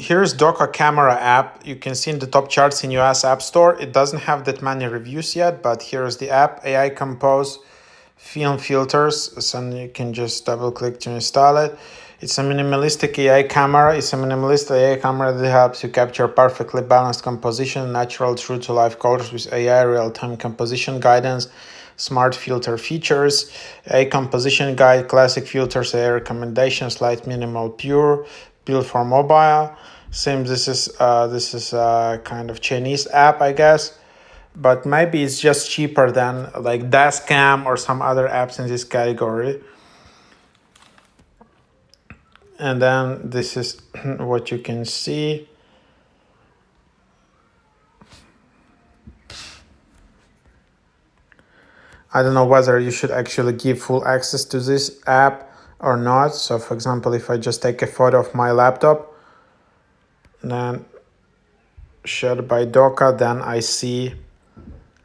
Here's Doka Camera app. You can see in the top charts in US App Store. It doesn't have that many reviews yet, but here's the app. AI Compose film filters. So you can just double click to install it. It's a minimalistic AI camera. It's a minimalist AI camera that helps you capture perfectly balanced composition, natural true to life colors with AI real-time composition guidance, smart filter features, a composition guide, classic filters, AI recommendations, light, minimal, pure, built for mobile. Same. This is a kind of Chinese app, I guess, but maybe it's just cheaper than like Doka Cam or some other apps in this category. And then this is what you can see. I don't know whether you should actually give full access to this app or not. So for example, if I just take a photo of my laptop, then shared by Doka, then I see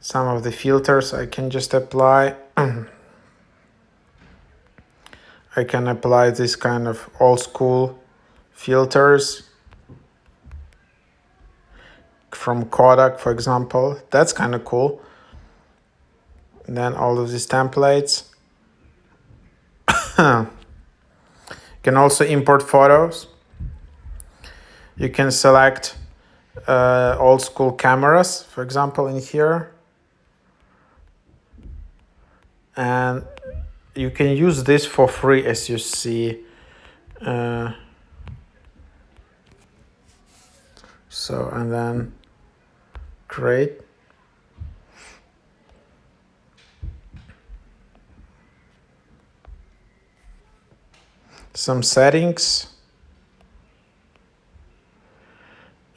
some of the filters I can just apply. I can apply this kind of old school filters from Kodak, for example. That's kind of cool. And then all of these templates. You can also import photos. You can select old school cameras, for example, in here. And you can use this for free, as you see. So, and then create. Some settings.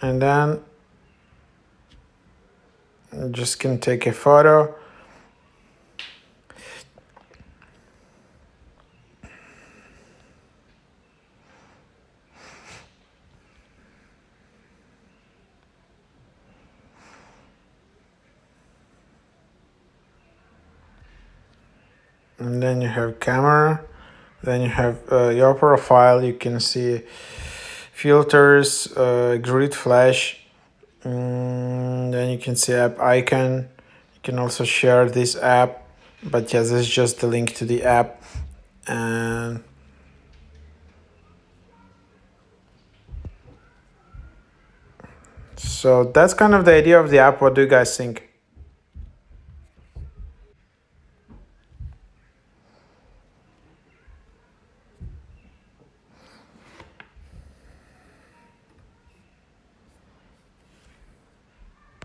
And then you just can take a photo. And then you have camera. Then you have your profile. You can see filters, grid flash. Then you can see app icon. You can also share this app. But yeah, this is just the link to the app. And so that's kind of the idea of the app. What do you guys think?